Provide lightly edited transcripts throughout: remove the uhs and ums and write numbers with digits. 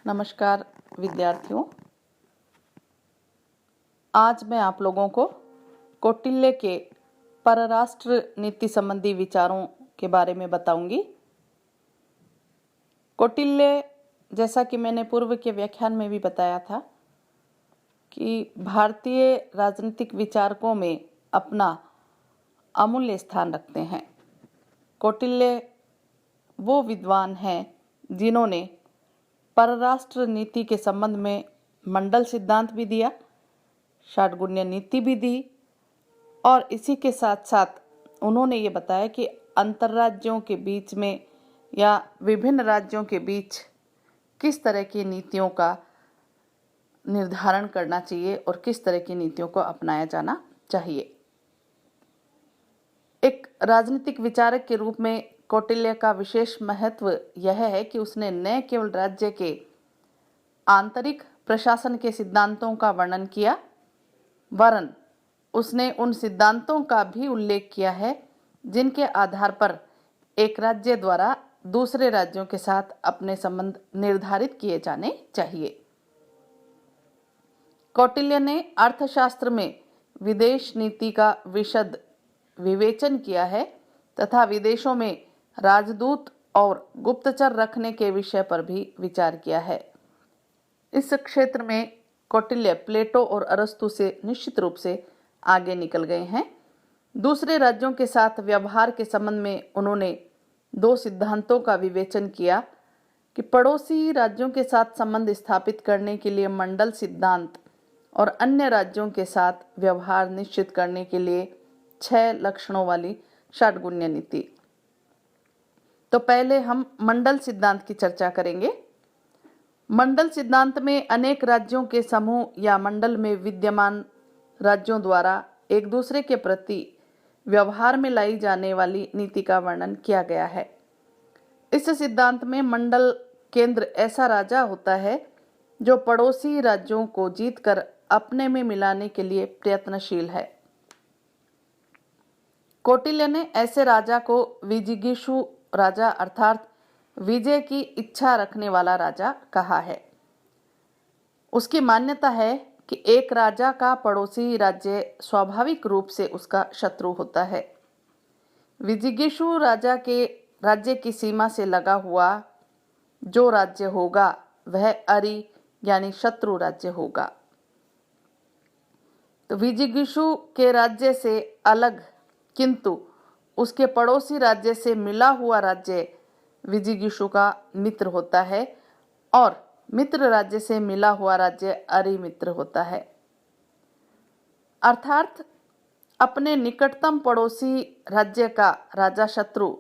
नमस्कार विद्यार्थियों। आज मैं आप लोगों को कौटिल्य के परराष्ट्र नीति संबंधी विचारों के बारे में बताऊंगी। कौटिल्य, जैसा कि मैंने पूर्व के व्याख्यान में भी बताया था, कि भारतीय राजनीतिक विचारकों में अपना अमूल्य स्थान रखते हैं। कौटिल्य वो विद्वान हैं जिन्होंने परराष्ट्र नीति के संबंध में मंडल सिद्धांत भी दिया, षाटगुण्य नीति भी दी, और इसी के साथ साथ उन्होंने ये बताया कि अंतर्राज्यों के बीच में या विभिन्न राज्यों के बीच किस तरह की नीतियों का निर्धारण करना चाहिए और किस तरह की नीतियों को अपनाया जाना चाहिए। एक राजनीतिक विचारक के रूप में कौटिल्य का विशेष महत्व यह है कि उसने न केवल राज्य के आंतरिक प्रशासन के सिद्धांतों का वर्णन किया, वरन उसने उन सिद्धांतों का भी उल्लेख किया है जिनके आधार पर एक राज्य द्वारा दूसरे राज्यों के साथ अपने संबंध निर्धारित किए जाने चाहिए। कौटिल्य ने अर्थशास्त्र में विदेश नीति का विशद विवेचन किया है तथा विदेशों में राजदूत और गुप्तचर रखने के विषय पर भी विचार किया है। इस क्षेत्र में कौटिल्य प्लेटो और अरस्तु से निश्चित रूप से आगे निकल गए हैं। दूसरे राज्यों के साथ व्यवहार के संबंध में उन्होंने दो सिद्धांतों का विवेचन किया कि पड़ोसी राज्यों के साथ संबंध स्थापित करने के लिए मंडल सिद्धांत और अन्य राज्यों के साथ व्यवहार निश्चित करने के लिए 6 लक्षणों वाली षाटगुण्य नीति। तो पहले हम मंडल सिद्धांत की चर्चा करेंगे। मंडल सिद्धांत में अनेक राज्यों के समूह या मंडल में विद्यमान राज्यों द्वारा एक दूसरे के प्रति व्यवहार में लाई जाने वाली नीति का वर्णन किया गया है। इस सिद्धांत में मंडल केंद्र ऐसा राजा होता है जो पड़ोसी राज्यों को जीतकर अपने में मिलाने के लिए प्रयत्नशील है। कौटिल्य ने ऐसे राजा को विजिगीषु राजा अर्थात विजय की इच्छा रखने वाला राजा कहा है। उसकी मान्यता है कि एक राजा का पड़ोसी राज्य स्वाभाविक रूप से उसका शत्रु होता है। विजिगीषु राजा के राज्य की सीमा से लगा हुआ जो राज्य होगा वह अरि यानी शत्रु राज्य होगा। तो विजिगीषु के राज्य से अलग किंतु उसके पड़ोसी राज्य से मिला हुआ राज्य विजिगीषु का मित्र होता है और मित्र राज्य से मिला हुआ राज्य अरि मित्र होता है। अर्थात अपने निकटतम पड़ोसी राज्य का राजा शत्रु,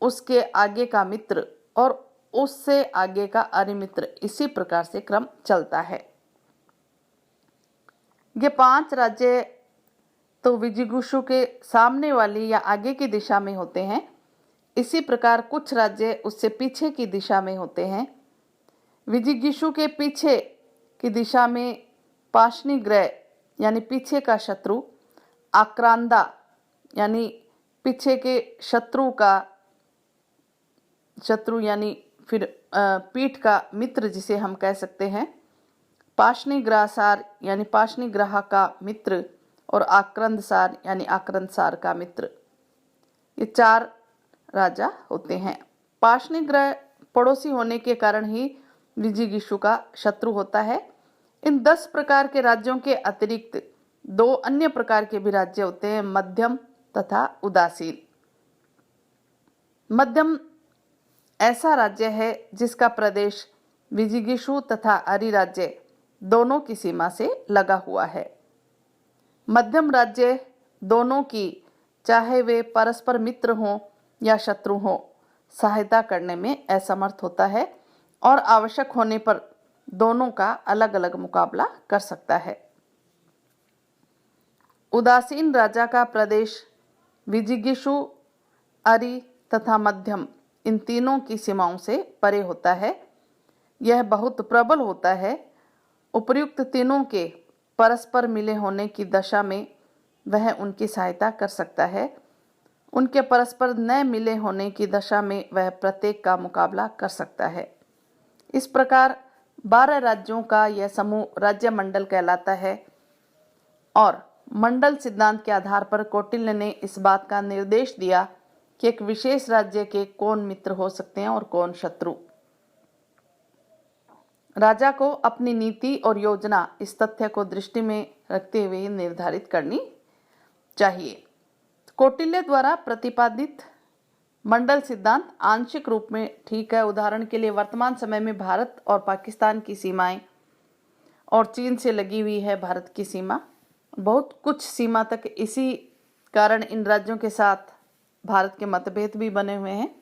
उसके आगे का मित्र और उससे आगे का अरि मित्र, इसी प्रकार से क्रम चलता है। ये 5 राज्य तो विजिगीषु के सामने वाली या आगे की दिशा में होते हैं। इसी प्रकार कुछ राज्य उससे पीछे की दिशा में होते हैं। विजिगीषु के पीछे की दिशा में पाशनिग्रह यानी पीछे का शत्रु, आक्रांदा यानी पीछे के शत्रु यानी फिर पीठ का मित्र जिसे हम कह सकते हैं, पाशनिग्रासार यानी पाशनिग्राह का मित्र और आक्रंदसार यानी आक्रंदसार का मित्र। ये 4 राजा होते हैं। पाशनिग्रह पड़ोसी होने के कारण ही विजिगीषु का शत्रु होता है। इन 10 प्रकार के राज्यों के अतिरिक्त 2 अन्य प्रकार के भी राज्य होते हैं, मध्यम तथा उदासीन। मध्यम ऐसा राज्य है जिसका प्रदेश विजिगीषु तथा अरि राज्य दोनों की सीमा से लगा हुआ है। मध्यम राज्य दोनों की, चाहे वे परस्पर मित्र हों या शत्रु हों, सहायता करने में असमर्थ होता है और आवश्यक होने पर दोनों का अलग अलग मुकाबला कर सकता है। उदासीन राजा का प्रदेश विजिगीषु, अरि तथा मध्यम इन तीनों की सीमाओं से परे होता है। यह बहुत प्रबल होता है। उपर्युक्त तीनों के परस्पर मिले होने की दशा में वह उनकी सहायता कर सकता है। उनके परस्पर न मिले होने की दशा में वह प्रत्येक का मुकाबला कर सकता है। इस प्रकार 12 राज्यों का यह समूह राज्य मंडल कहलाता है और मंडल सिद्धांत के आधार पर कौटिल्य ने इस बात का निर्देश दिया कि एक विशेष राज्य के कौन मित्र हो सकते हैं और कौन शत्रु। राजा को अपनी नीति और योजना इस तथ्य को दृष्टि में रखते हुए निर्धारित करनी चाहिए। कौटिल्य द्वारा प्रतिपादित मंडल सिद्धांत आंशिक रूप में ठीक है। उदाहरण के लिए वर्तमान समय में भारत और पाकिस्तान की सीमाएं और चीन से लगी हुई है भारत की सीमा, बहुत कुछ सीमा तक इसी कारण इन राज्यों के साथ भारत के मतभेद भी बने हुए हैं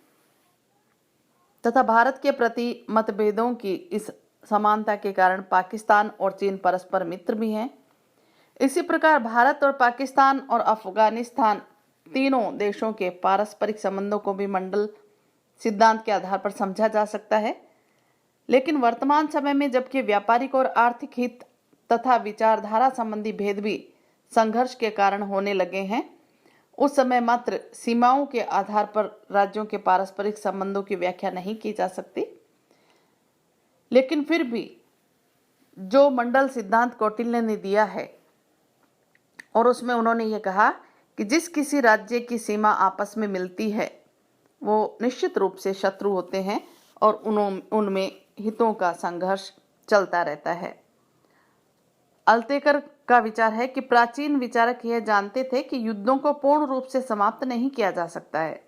तथा भारत के प्रति मतभेदों की इस समानता के कारण पाकिस्तान और चीन परस्पर मित्र भी हैं। इसी प्रकार भारत और पाकिस्तान और अफगानिस्तान तीनों देशों के पारस्परिक संबंधों को भी मंडल सिद्धांत के आधार पर समझा जा सकता है। लेकिन वर्तमान समय में जबकि व्यापारिक और आर्थिक हित तथा विचारधारा संबंधी भेद भी संघर्ष के कारण होने लगे हैं, उस समय मात्र सीमाओं के आधार पर राज्यों के पारस्परिक संबंधों की व्याख्या नहीं की जा सकती। लेकिन फिर भी जो मंडल सिद्धांत कौटिल्य ने दिया है और उसमें उन्होंने ये कहा कि जिस किसी राज्य की सीमा आपस में मिलती है वो निश्चित रूप से शत्रु होते हैं और उनमें हितों का संघर्ष चलता रहता है। अल्तेकर का विचार है कि प्राचीन विचारक यह जानते थे कि युद्धों को पूर्ण रूप से समाप्त नहीं किया जा सकता है,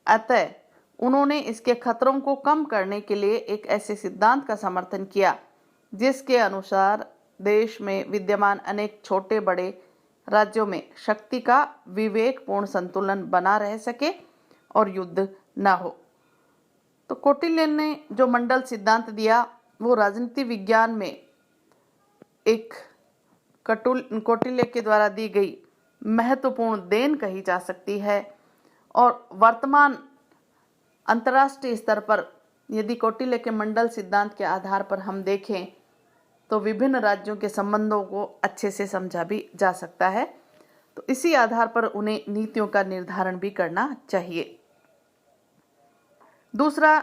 अतः उन्होंने इसके खतरों को कम करने के लिए एक ऐसे सिद्धांत का समर्थन किया जिसके अनुसार देश में विद्यमान अनेक छोटे बड़े राज्यों में शक्ति का विवेकपूर्ण संतुलन बना रह सके और युद्ध न हो। तो कौटिल्य ने जो मंडल सिद्धांत दिया वो राजनीति विज्ञान में एक कौटिल्य के द्वारा दी गई महत्वपूर्ण देन कही जा सकती है। और वर्तमान अंतर्राष्ट्रीय स्तर पर यदि कौटिल्य के मंडल सिद्धांत के आधार पर हम देखें तो विभिन्न राज्यों के संबंधों को अच्छे से समझा भी जा सकता है। तो इसी आधार पर उन्हें नीतियों का निर्धारण भी करना चाहिए। दूसरा,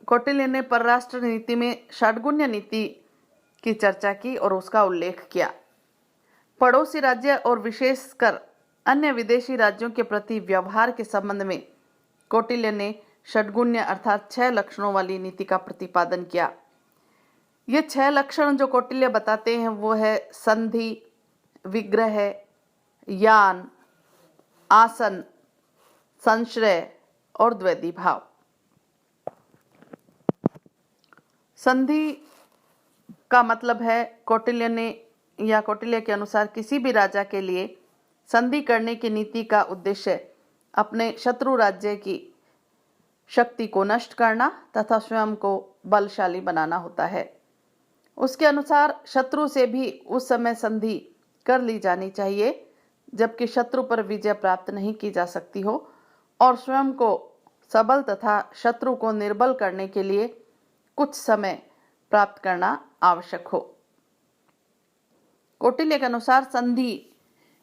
कौटिल्य ने परराष्ट्र नीति में षड्गुण्य नीति की चर्चा की और उसका उल्लेख किया। पड़ोसी राज्य और विशेषकर अन्य विदेशी राज्यों के प्रति व्यवहार के संबंध में कौटिल्य ने षड्गुण्य अर्थात 6 लक्षणों वाली नीति का प्रतिपादन किया। ये 6 लक्षण जो कौटिल्य बताते हैं वो है संधि, विग्रह, यान, आसन, संश्रय और द्वैधी भाव। संधि का मतलब है कौटिल्य के अनुसार किसी भी राजा के लिए संधि करने की नीति का उद्देश्य अपने शत्रु राज्य की शक्ति को नष्ट करना तथा स्वयं को बलशाली बनाना होता है। उसके अनुसार शत्रु से भी उस समय संधि कर ली जानी चाहिए जबकि शत्रु पर विजय प्राप्त नहीं की जा सकती हो और स्वयं को सबल तथा शत्रु को निर्बल करने के लिए कुछ समय प्राप्त करना आवश्यक हो। कौटिल्य के अनुसार संधि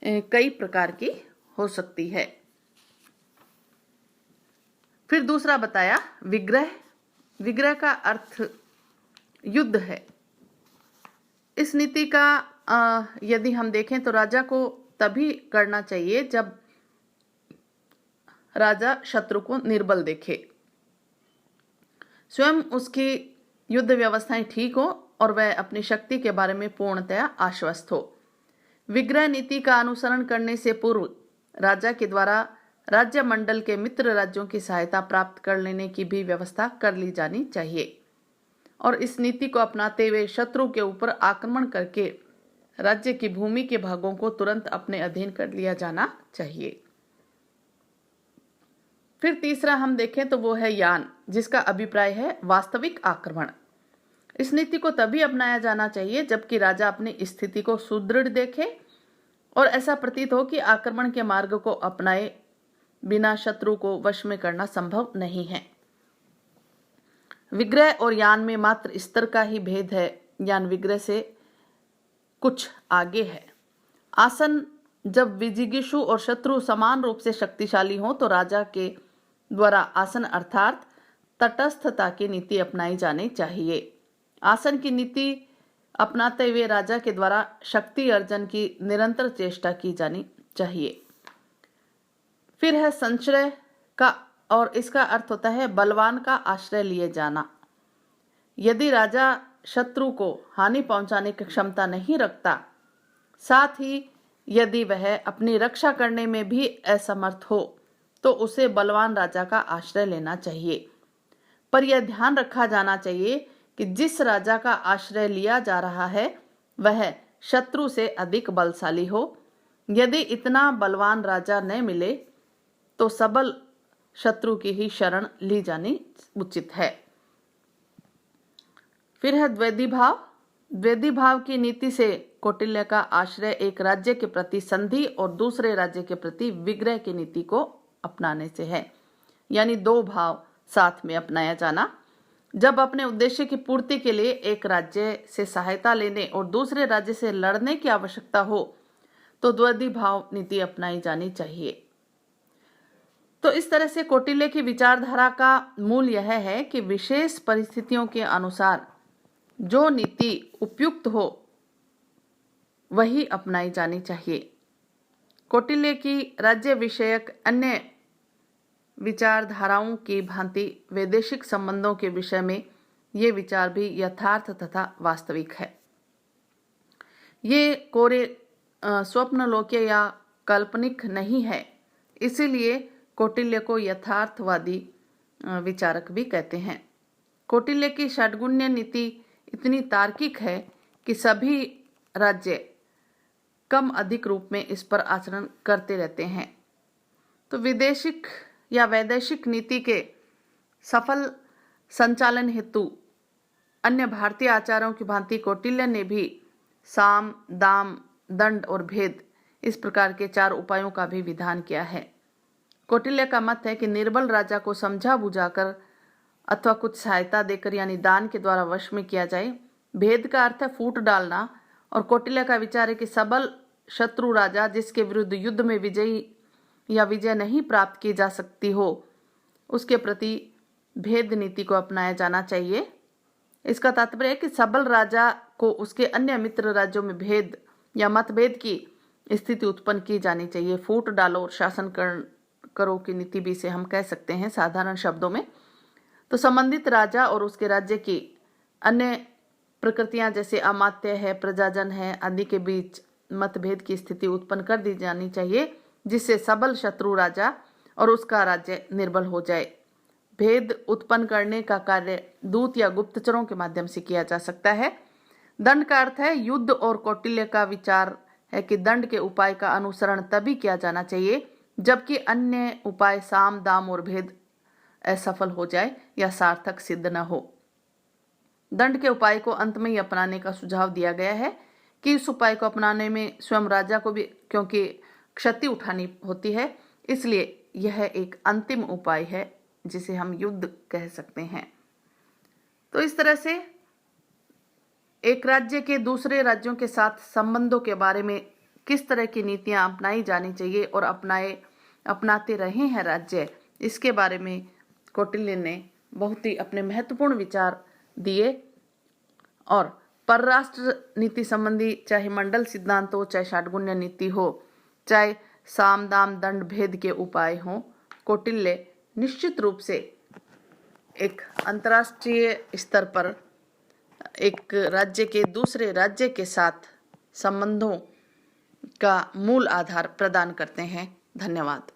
कई प्रकार की हो सकती है। फिर दूसरा बताया विग्रह। विग्रह का अर्थ युद्ध है। इस नीति का यदि हम देखें तो राजा को तभी करना चाहिए जब राजा शत्रु को निर्बल देखे, स्वयं उसकी युद्ध व्यवस्थाएं ठीक हो और वह अपनी शक्ति के बारे में पूर्णतया आश्वस्त हो। विग्रह नीति का अनुसरण करने से पूर्व राजा के द्वारा राज्य मंडल के मित्र राज्यों की सहायता प्राप्त कर लेने की भी व्यवस्था कर ली जानी चाहिए और इस नीति को अपनाते हुए शत्रु के ऊपर आक्रमण करके राज्य की भूमि के भागों को तुरंत अपने अधीन कर लिया जाना चाहिए। फिर तीसरा हम देखें तो वो है यान, जिसका अभिप्राय है वास्तविक आक्रमण। इस नीति को तभी अपनाया जाना चाहिए जबकि राजा अपनी स्थिति को सुदृढ़ देखे और ऐसा प्रतीत हो कि आक्रमण के मार्ग को अपनाए बिना शत्रु को वश में करना संभव नहीं है। विग्रह और यान में मात्र स्तर का ही भेद है। यान विग्रह से कुछ आगे है। आसन, जब विजिगीषु और शत्रु समान रूप से शक्तिशाली हो तो राजा के द्वारा आसन अर्थात तटस्थता की नीति अपनाई जानी चाहिए। आसन की नीति अपनाते हुए राजा के द्वारा शक्ति अर्जन की निरंतर चेष्टा की जानी चाहिए। फिर है संश्रय का, और इसका अर्थ होता है बलवान का आश्रय लिए जाना। यदि राजा शत्रु को हानि पहुंचाने की क्षमता नहीं रखता, साथ ही यदि वह अपनी रक्षा करने में भी असमर्थ हो, तो उसे बलवान राजा का आश्रय लेना चाहिए। पर यह ध्यान रखा जाना चाहिए कि जिस राजा का आश्रय लिया जा रहा है वह शत्रु से अधिक बलशाली हो। यदि इतना बलवान राजा न मिले तो सबल शत्रु की ही शरण ली जानी उचित है। फिर है द्वैधी भाव। द्वैधी भाव की नीति से कौटिल्य का आश्रय एक राज्य के प्रति संधि और दूसरे राज्य के प्रति विग्रह की नीति को अपनाने से है, यानी दो भाव साथ में अपनाया जाना। जब अपने उद्देश्य की पूर्ति के लिए एक राज्य से सहायता लेने और दूसरे राज्य से लड़ने की आवश्यकता हो तो द्वैधी भाव नीति अपनाई जानी चाहिए। तो इस तरह से कौटिल्य की विचारधारा का मूल यह है कि विशेष परिस्थितियों के अनुसार जो नीति उपयुक्त हो वही अपनाई जानी चाहिए। कौटिल्य की राज्य विषयक अन्य विचारधाराओं की भांति वैदेशिक संबंधों के विषय में ये विचार भी यथार्थ तथा वास्तविक है। ये कोरे स्वप्नलोकीय या काल्पनिक नहीं है, इसीलिए कौटिल्य को यथार्थवादी विचारक भी कहते हैं। कौटिल्य की षड्गुण्य नीति इतनी तार्किक है कि सभी राज्य कम अधिक रूप में इस पर आचरण करते रहते हैं। तो विदेशिक या वैदेशिक नीति के सफल संचालन हेतु अन्य भारतीय आचारों की भांति कौटिल्य ने भी साम, दाम, दंड और भेद इस प्रकार के 4 उपायों का भी विधान किया है। कौटिल्य का मत है कि निर्बल राजा को समझा बुझाकर अथवा कुछ सहायता देकर यानी दान के द्वारा वश में किया जाए। भेद का अर्थ है फूट डालना, और कौटिल्य का विचार है कि सबल शत्रु राजा जिसके विरुद्ध युद्ध में विजयी या विजय नहीं प्राप्त की जा सकती हो उसके प्रति भेद नीति को अपनाया जाना चाहिए। इसका तात्पर्य है कि सबल राजा को उसके अन्य मित्र राज्यों में भेद या मतभेद की स्थिति उत्पन्न की जानी चाहिए। फूट डालो और शासन करो की नीति भी इसे हम कह सकते हैं साधारण शब्दों में। तो संबंधित राजा और उसके राज्य की अन्य प्रकृतियां जैसे अमात्य है, प्रजाजन है आदि के बीच मतभेद की स्थिति उत्पन्न कर दी जानी चाहिए, जिससे सबल शत्रु राजा और उसका राज्य निर्बल हो जाए। भेद उत्पन्न करने का कार्य दूत या गुप्तचरों के माध्यम से किया जा सकता है। दंड का अर्थ है युद्ध, और कौटिल्य का विचार है कि दंड के उपाय का अनुसरण तभी किया जाना चाहिए जबकि अन्य उपाय साम, दाम और भेद असफल हो जाए या सार्थक सिद्ध न हो। दंड के उपाय को अंत में ही अपनाने का सुझाव दिया गया है कि इस उपाय को अपनाने में स्वयं राजा को भी क्योंकि क्षति उठानी होती है, इसलिए यह एक अंतिम उपाय है जिसे हम युद्ध कह सकते हैं। तो इस तरह से एक राज्य के दूसरे राज्यों के साथ संबंधों के बारे में किस तरह की नीतियां अपनाई जानी चाहिए और अपनाते रहे हैं राज्य, इसके बारे में कौटिल्य ने बहुत ही अपने महत्वपूर्ण विचार दिए। और परराष्ट्र नीति संबंधी चाहे मंडल सिद्धांत हो, चाहे षड्गुण्य नीति हो, चाहे साम, दाम, दंड, भेद के उपाय हों, कौटिल्य निश्चित रूप से एक अंतर्राष्ट्रीय स्तर पर एक राज्य के दूसरे राज्य के साथ संबंधों का मूल आधार प्रदान करते हैं। धन्यवाद।